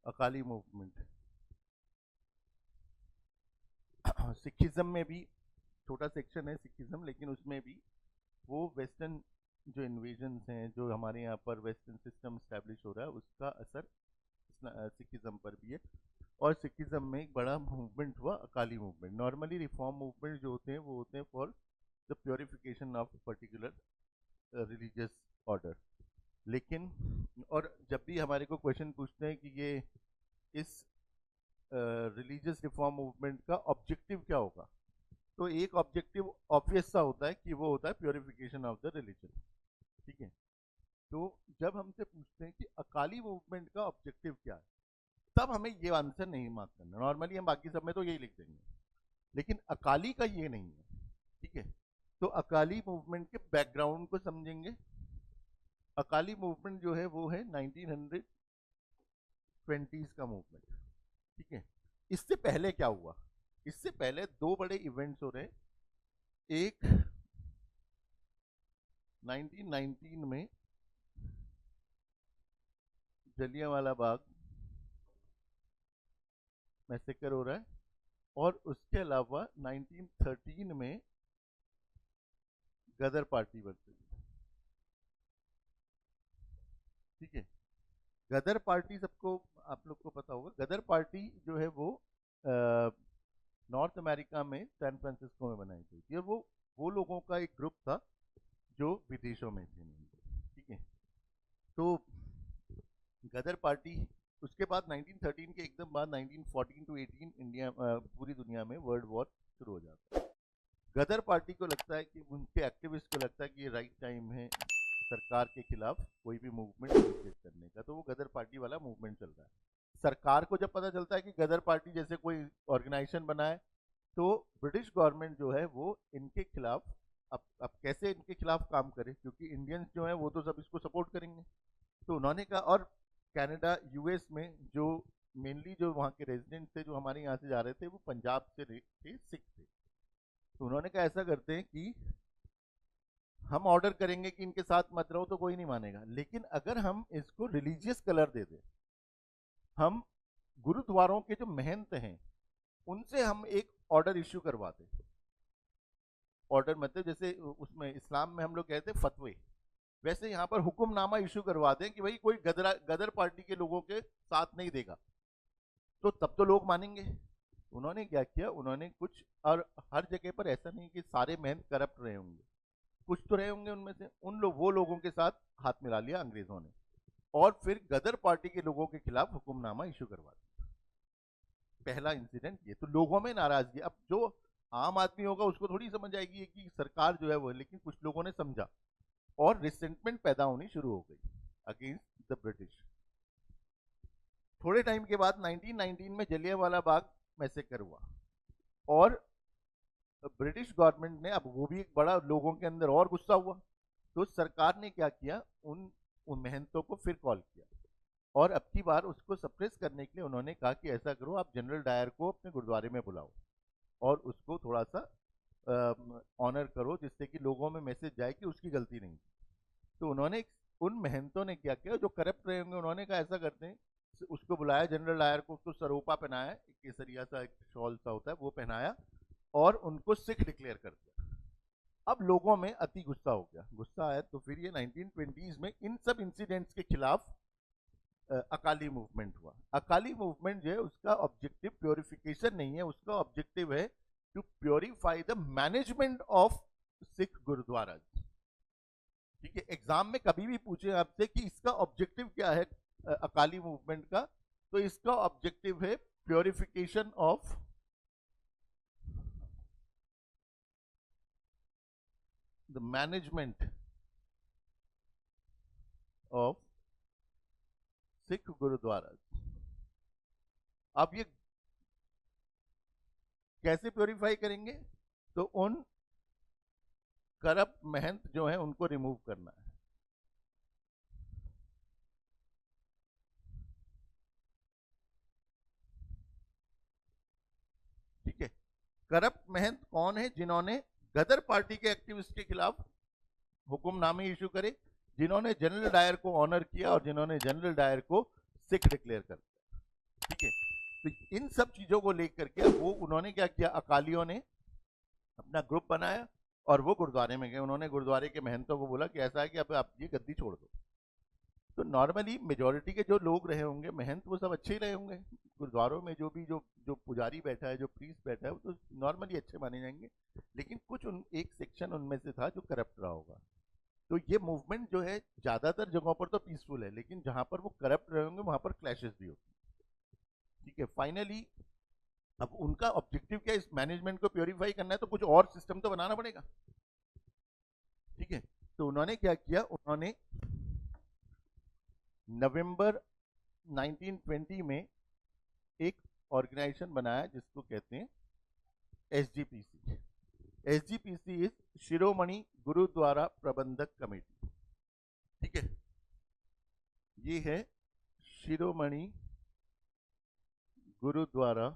Akali movement. Sikhism में भी छोटा सेक्शन है सिखिज्म, लेकिन उसमें भी वो वेस्टर्न जो इन्वेजन्स हैं, जो हमारे यहाँ पर वेस्टर्न सिस्टम स्टैब्लिश हो रहा है, उसका असर सिखिज्म पर भी है। और सिखिज्म में एक बड़ा मूवमेंट हुआ Akali movement. Normally reform movement जो होते हैं वो होते हैं for the purification of particular religious order. लेकिन और जब भी हमारे को क्वेश्चन पूछते हैं कि ये इस रिलीजियस रिफॉर्म मूवमेंट का ऑब्जेक्टिव क्या होगा, तो एक ऑब्जेक्टिव ऑब्वियस सा होता है कि वो होता है प्योरिफिकेशन ऑफ द रिलीजन। ठीक है। तो जब हमसे पूछते हैं कि अकाली मूवमेंट का ऑब्जेक्टिव क्या है, तब हमें ये आंसर नहीं मार्क करना। नॉर्मली हम बाकी सब में तो यही लिख देंगे, लेकिन अकाली का ये नहीं है। ठीक है। तो अकाली मूवमेंट के बैकग्राउंड को समझेंगे। अकाली मूवमेंट जो है वो है 1920s का मूवमेंट। ठीक है। इससे पहले क्या हुआ? इससे पहले दो बड़े इवेंट्स हो रहे हैं। एक 1919 में जलियांवाला बाग मैसेकर हो रहा है, और उसके अलावा 1913 में गदर पार्टी बनती है। ठीक है। गदर पार्टी सबको, आप लोग को पता होगा, गदर पार्टी जो है वो नॉर्थ अमेरिका में सैन फ्रांसिस्को में बनाई गई थी, और वो लोगों का एक ग्रुप था जो विदेशों में थे। ठीक है। तो गदर पार्टी, उसके बाद 1913 के एकदम बाद 1914 टू 18 इंडिया, पूरी दुनिया में वर्ल्ड वॉर शुरू हो जाता है। गदर पार्टी को लगता है कि उनके एक्टिविस्ट को लगता है कि ये राइट टाइम है सरकार के खिलाफ कोई भी मूवमेंट इनिशिएट करने का, तो वो गदर पार्टी वाला मूवमेंट चल रहा है। सरकार को जब पता चलता है कि गदर पार्टी जैसे कोई ऑर्गेनाइजेशन बना है, तो ब्रिटिश गवर्नमेंट जो है वो इनके खिलाफ अब कैसे इनके खिलाफ काम करे, क्योंकि इंडियंस जो है वो तो सब इसको सपोर्ट करेंगे। तो उन्होंने कहा, और कनाडा यूएस में जो मेनली जो वहाँ के रेजिडेंट थे जो हमारे यहाँ से जा रहे थे, वो पंजाब से थे, सिख थे। तो उन्होंने कहा ऐसा करते हैं कि हम ऑर्डर करेंगे कि इनके साथ मत रहो तो कोई नहीं मानेगा, लेकिन अगर हम इसको रिलीजियस कलर दे दें, हम गुरुद्वारों के जो महंत हैं उनसे हम एक ऑर्डर इश्यू करवाते। ऑर्डर मतलब जैसे उसमें इस्लाम में हम लोग कहते हैं फतवे, वैसे यहाँ पर हुक्मनामा इशू करवाते हैं कि भाई कोई गदर पार्टी के लोगों के साथ नहीं देगा, तो तब तो लोग मानेंगे। उन्होंने क्या किया, उन्होंने कुछ, और हर जगह पर ऐसा नहीं कि सारे महंत करप्ट रहे होंगे, कुछ तो रहे होंगे उनमें से, वो लोगों के साथ हाथ मिला लिया अंग्रेजों ने, और फिर गदर पार्टी के लोगों के खिलाफ हुक्मनामा इशू करवा दिया। पहला इंसिडेंट ये। तो लोगों में नाराजगी, अब जो आम आदमी होगा उसको थोड़ी समझ आएगी कि सरकार जो है वो, लेकिन कुछ लोगों ने समझा और रिसेंटमेंट पैदा होनी शुरू हो गई अगेंस्ट द ब्रिटिश। थोड़े टाइम के बाद 1919 में जलियांवाला बाग मैसेकर हुआ, और ब्रिटिश गवर्नमेंट ने, अब वो भी एक बड़ा लोगों के अंदर और गुस्सा हुआ, तो सरकार ने क्या किया, उन महंतों को फिर कॉल किया, और अब की बार उसको सप्रेस करने के लिए उन्होंने कहा कि ऐसा करो, आप जनरल डायर को अपने गुरुद्वारे में बुलाओ और उसको थोड़ा सा ऑनर करो, जिससे कि लोगों में मैसेज जाए कि उसकी गलती नहीं। तो उन्होंने, उन महंतों ने क्या किया जो करप्ट रहे होंगे, उन्होंने कहा ऐसा करते हैं, उसको बुलाया जनरल डायर को, उसको सरोपा पहनाया, केसरिया सा एक शॉल सा होता है वो पहनाया, और उनको सिख डिक्लेयर कर दिया। अब लोगों में अति गुस्सा हो गया, गुस्सा आया, तो फिर ये 1920s में इन सब इंसिडेंट्स के खिलाफ अकाली मूवमेंट हुआ। अकाली मूवमेंट जो है उसका ऑब्जेक्टिव प्योरिफिकेशन नहीं है, उसका ऑब्जेक्टिव है to purify the management of Sikh gurdwara. ठीक है। एग्जाम में कभी भी पूछे आपसे कि इसका ऑब्जेक्टिव क्या है अकाली मूवमेंट का, तो इसका ऑब्जेक्टिव है purification of the management of Sikh gurdwara. अब ये कैसे प्योरीफाई करेंगे, तो उन करप्ट महंत जो हैं उनको रिमूव करना है। ठीक है। करप्ट महंत कौन है? जिन्होंने गदर पार्टी के एक्टिविस्ट के खिलाफ हुक्मनामे इशू करे, जिन्होंने जनरल डायर को ऑनर किया, और जिन्होंने जनरल डायर को सिख डिक्लेयर कर दिया। ठीक है। तो इन सब चीजों को लेकर के वो उन्होंने क्या किया, अकालियों ने अपना ग्रुप बनाया और वो गुरुद्वारे में गए। उन्होंने गुरुद्वारे के महंतों को बोला कि ऐसा है कि अब आप ये गद्दी छोड़ दो। तो नॉर्मली मेजोरिटी के जो लोग रहे होंगे महंत, वो सब अच्छे ही रहे होंगे। गुरुद्वारों में जो भी जो जो पुजारी बैठा है, जो प्रीस्ट बैठा है, वो तो नॉर्मली अच्छे माने जाएंगे। लेकिन कुछ एक सेक्शन उनमें से था जो करप्ट रहा होगा। तो ये मूवमेंट जो है ज्यादातर जगहों पर तो पीसफुल है, लेकिन जहां पर वो करप्ट रहे होंगे वहां पर क्लैशेस भी होते हैं। ठीक है। फाइनली अब उनका ऑब्जेक्टिव क्या है, इस मैनेजमेंट को प्योरीफाई करना है, तो कुछ और सिस्टम तो बनाना पड़ेगा। ठीक है। तो उन्होंने क्या किया, उन्होंने नवंबर 1920 में एक ऑर्गेनाइजेशन बनाया जिसको कहते हैं एसजीपीसी। एसजीपीसी इज शिरोमणि गुरुद्वारा प्रबंधक कमेटी। ठीक है। ये है शिरोमणि गुरुद्वारा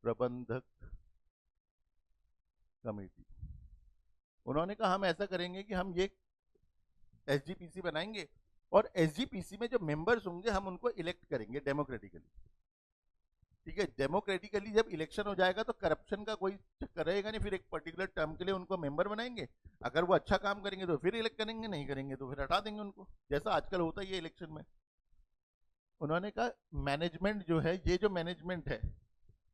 प्रबंधक कमेटी। उन्होंने कहा हम ऐसा करेंगे कि हम ये एसजीपीसी बनाएंगे और एसजीपीसी में जो मेंबर्स होंगे हम उनको इलेक्ट करेंगे डेमोक्रेटिकली। ठीक है। डेमोक्रेटिकली जब इलेक्शन हो जाएगा तो करप्शन का कोई चक्कर रहेगा नहीं। फिर एक पर्टिकुलर टर्म के लिए उनको मेंबर बनाएंगे। अगर वो अच्छा काम करेंगे तो फिर इलेक्ट करेंगे, नहीं करेंगे तो फिर हटा देंगे उनको, जैसा आजकल होता है ये इलेक्शन में। उन्होंने कहा मैनेजमेंट जो है, ये जो मैनेजमेंट है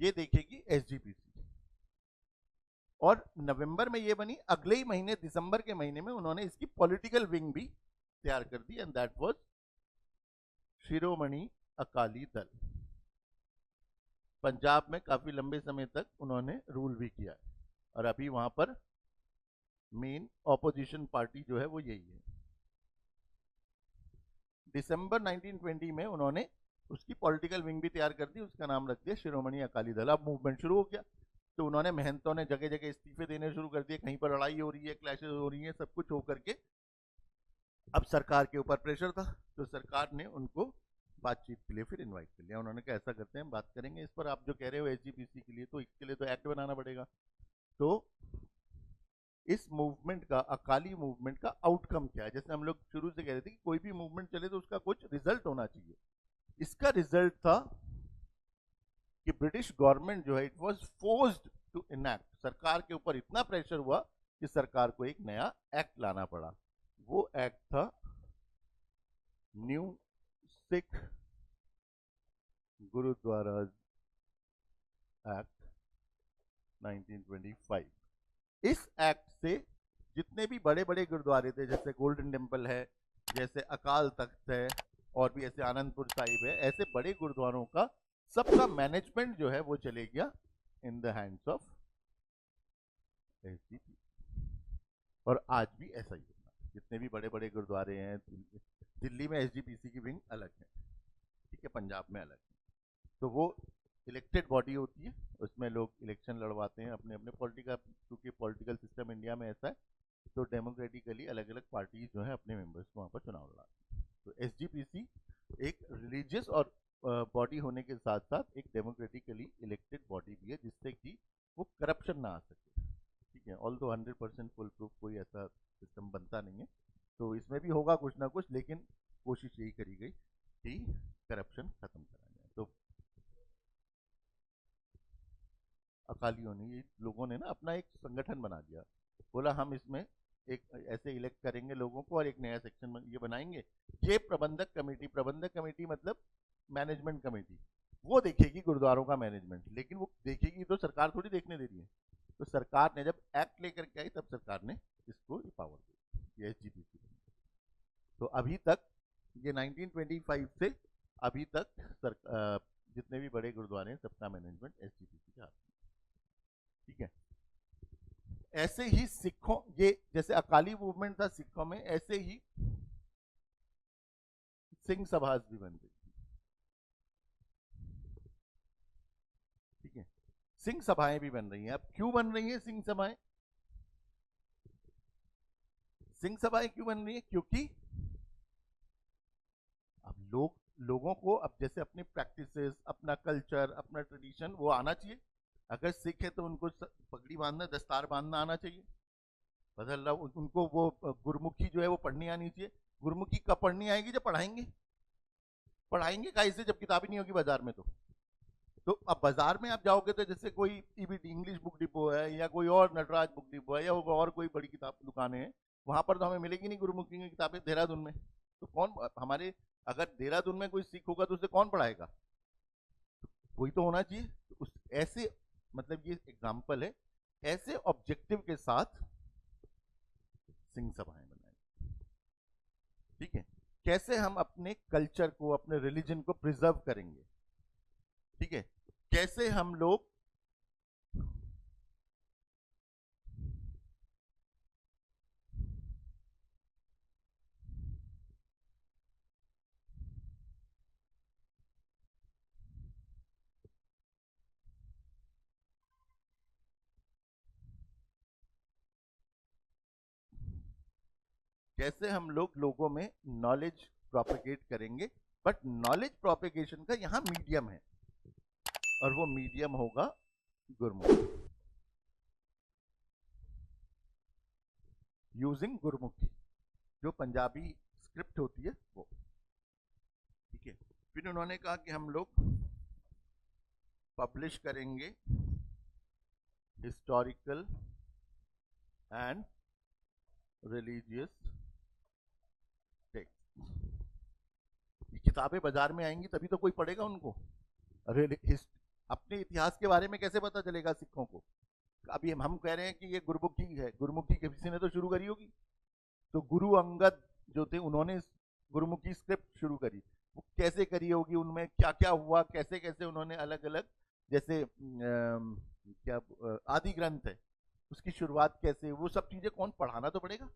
ये देखेगी एसजीपीसी। और नवंबर में ये बनी। अगले ही महीने दिसंबर के महीने में उन्होंने इसकी पॉलिटिकल विंग भी तैयार कर दी, and that was Shiromani Akali Dal. Punjab में काफी लंबे समय तक उन्होंने रूल भी किया है और अभी वहां पर मेन ऑपोजिशन पार्टी जो है वो यही है। दिसंबर 1920 में उन्होंने उसकी पॉलिटिकल विंग भी तैयार कर दी, उसका नाम रख दिया शिरोमणि अकाली दल। अब मूवमेंट शुरू हो गया। तो उन्होंने महंतों ने जगह जगह इस्तीफे देने शुरू कर दिए, कहीं पर लड़ाई हो रही है, क्लैशेस हो रही है, सब कुछ होकर के अब सरकार के ऊपर प्रेशर था। तो सरकार ने उनको बातचीत के लिए फिर इनवाइट कर लिया। उन्होंने कहा ऐसा करते हैं, बात करेंगे इस पर, आप जो कह रहे हो एसजीपीसी के लिए, तो इसके लिए तो एक्ट बनाना पड़ेगा। तो इस मूवमेंट का, अकाली मूवमेंट का आउटकम क्या है, जैसे हम लोग शुरू से कह रहे थे कि कोई भी मूवमेंट चले तो उसका कुछ रिजल्ट होना चाहिए। इसका रिजल्ट था कि ब्रिटिश गवर्नमेंट जो है it was forced to enact. सरकार के ऊपर इतना प्रेशर हुआ कि सरकार को एक नया एक्ट लाना पड़ा। वो एक्ट था न्यू सिख गुरुद्वारा एक्ट 1925। इस एक्ट से जितने भी बड़े बड़े गुरुद्वारे थे, जैसे गोल्डन टेम्पल है, जैसे अकाल तख्त है, और भी ऐसे आनंदपुर साहिब है, ऐसे बड़े गुरुद्वारों का सबका मैनेजमेंट जो है वो चले गया in the hands of SGPC. और आज भी ऐसा ही होगा। जितने भी बड़े बड़े गुरुद्वारे हैं, दिल्ली में एसजीपीसी की विंग अलग है, ठीक है, पंजाब में अलग है। तो वो इलेक्टेड बॉडी होती है, उसमें लोग इलेक्शन लड़वाते हैं अपने अपने पॉलिटिकल, क्योंकि पॉलिटिकल सिस्टम इंडिया में ऐसा है। तो डेमोक्रेटिकली अलग अलग पार्टीज जो है अपने मेंबर्स को वहाँ पर चुनाव लड़ाते हैं। तो एसजीपीसी एक रिलीजियस और बॉडी होने के साथ साथ एक डेमोक्रेटिकली इलेक्टेड बॉडी भी है, जिससे कि वो करप्शन ना आ सके। ठीक है। ऑल दो 100% फुल प्रूफ कोई ऐसा सिस्टम बनता नहीं है, तो इसमें भी होगा कुछ ना कुछ, लेकिन कोशिश यही करी गई कि करप्शन खत्म करा जाए। तो अकालियों ने, ये लोगों ने ना अपना एक संगठन बना दिया। बोला हम इसमें एक ऐसे इलेक्ट करेंगे लोगों को और एक नया सेक्शन ये बनाएंगे। ये प्रबंधक कमेटी मतलब मैनेजमेंट कमेटी, वो देखेगी गुरुद्वारों का मैनेजमेंट, लेकिन वो देखेगी तो सरकार थोड़ी देखने दे रही है। तो सरकार ने जब एक्ट लेकर के आई, तब सरकार ने इसको पावर दी, ये एसजीपीसी। तो अभी तक ये 1925 से अभी तक जितने भी बड़े गुरुद्वारे हैं सबका मैनेजमेंट एसजीपीसी के हाथ में। ठीक है। ऐसे ही सिखों, ये जैसे अकाली मूवमेंट था सिखों में, ऐसे ही सिंह सभाज भी बन गई। ठीक है। सिंह सभाएं भी बन रही हैं। अब क्यों बन रही हैं सिंह सभाएं? सिंह सभाएं क्यों बन रही हैं? क्योंकि अब लोगों को अब जैसे अपनी प्रैक्टिसेस, अपना कल्चर, अपना ट्रेडिशन वो आना चाहिए। अगर सिख है तो उनको पगड़ी बांधना, दस्तार बांधना आना चाहिए। बदल रहा, उनको वो गुरमुखी जो है वो पढ़नी आनी चाहिए। गुरमुखी कब पढ़नी आएगी? जब पढ़ाएंगे। पढ़ाएंगे काहे से जब किताबें नहीं होगी बाजार में? तो अब बाजार में आप जाओगे तो जैसे कोई ईबीटी इंग्लिश बुक डिपो है या कोई और नटराज बुक डिपो है या और कोई बड़ी किताब दुकानें हैं, वहां पर तो हमें मिलेगी नहीं गुरुमुखी की किताबें देहरादून में। तो कौन हमारे, अगर देहरादून में कोई सिख होगा तो उसे कौन पढ़ाएगा? कोई तो होना चाहिए। तो उस ऐसे, मतलब ये एग्जाम्पल है, ऐसे ऑब्जेक्टिव के साथ सिंह सभाएं बनाई। ठीक है, कैसे हम अपने कल्चर को, अपने रिलीजन को प्रिजर्व करेंगे। ठीक है, कैसे हम लोग कैसे हम लोग लोगों में नॉलेज प्रोपेगेट करेंगे। बट नॉलेज प्रोपेगेशन का यहां मीडियम है, और वो मीडियम होगा गुरमुखी, यूजिंग गुरमुखी, जो पंजाबी स्क्रिप्ट होती है वो। ठीक है, फिर उन्होंने कहा कि हम लोग पब्लिश करेंगे हिस्टोरिकल एंड रिलीजियस टेक्स्ट। ये किताबें बाजार में आएंगी तभी तो कोई पढ़ेगा उनको। अरे अपने इतिहास के बारे में कैसे पता चलेगा सिखों को? अभी हम कह रहे हैं कि ये गुरमुखी है, गुरमुखी किसी ने तो शुरू करी होगी। तो गुरु अंगद जो थे उन्होंने गुरुमुखी स्क्रिप्ट शुरू करी, वो कैसे करी होगी, उनमें क्या क्या हुआ, कैसे कैसे उन्होंने अलग अलग, जैसे क्या आदि ग्रंथ है उसकी शुरुआत कैसे, वो सब चीजें कौन पढ़ाना तो पड़ेगा।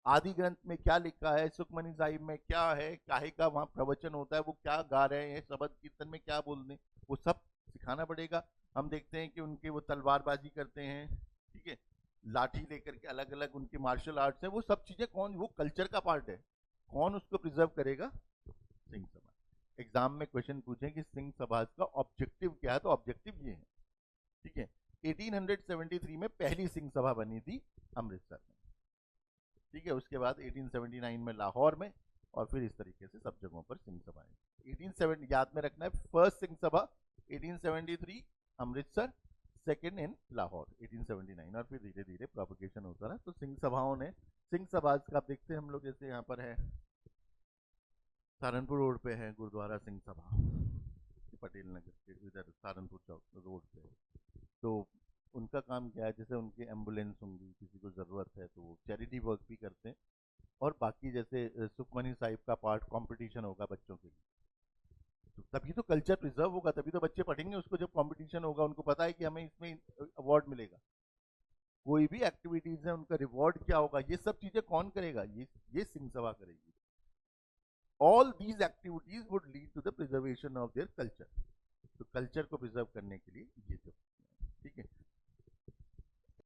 आदि ग्रंथ में क्या लिखा है, सुखमनी साहिब में क्या है, काहे का वहां प्रवचन होता है, वो क्या गा रहे हैं, शबद कीर्तन में क्या बोलने, वो सब सिखाना पड़ेगा। हम देखते हैं कि उनके वो तलवारबाजी करते हैं, ठीक है, लाठी लेकर के, अलग अलग उनकी मार्शल आर्ट्स है, वो सब चीजें कौन, वो कल्चर का पार्ट है, कौन उसको प्रिजर्व करेगा? सिंह सभा। एग्जाम में क्वेश्चन पूछे कि सिंह सभा का ऑब्जेक्टिव क्या है, तो ऑब्जेक्टिव ये है। ठीक है, 1873 में पहली सिंह सभा बनी थी अमृतसर में। ठीक है, उसके बाद 1879 में लाहौर में, और फिर इस तरीके से सब जगहों पर सिंह सभाएं। 1870 याद में रखना है, first Singh Sabha 1873 Amritsar, second in Lahore 1879, और फिर धीरे धीरे प्रोपगेशन होता रहा। तो सिंह सभाओं ने, सिंह सभा का आप देखते हैं हम लोग, जैसे यहाँ पर है सहारनपुर रोड पे है गुरुद्वारा सिंह सभा, पटेल नगर के इधर सहारनपुर चौक रोड पे। तो उनका काम क्या है, जैसे उनकी एम्बुलेंस होंगी, किसी को ज़रूरत है तो वो चैरिटी वर्क भी करते हैं। और बाकी जैसे सुखमनी साहिब का पार्ट कंपटीशन होगा बच्चों के लिए, तो तभी तो कल्चर प्रिजर्व होगा, तभी तो बच्चे पढ़ेंगे उसको। जब कंपटीशन होगा उनको पता है कि हमें इसमें अवार्ड मिलेगा, कोई भी एक्टिविटीज है उनका रिवॉर्ड क्या होगा, ये सब चीजें कौन करेगा? ये सिंह सभा करेगी। All these activities would lead to the preservation of their culture. तो कल्चर को प्रिजर्व करने के लिए ये सब, ठीक है।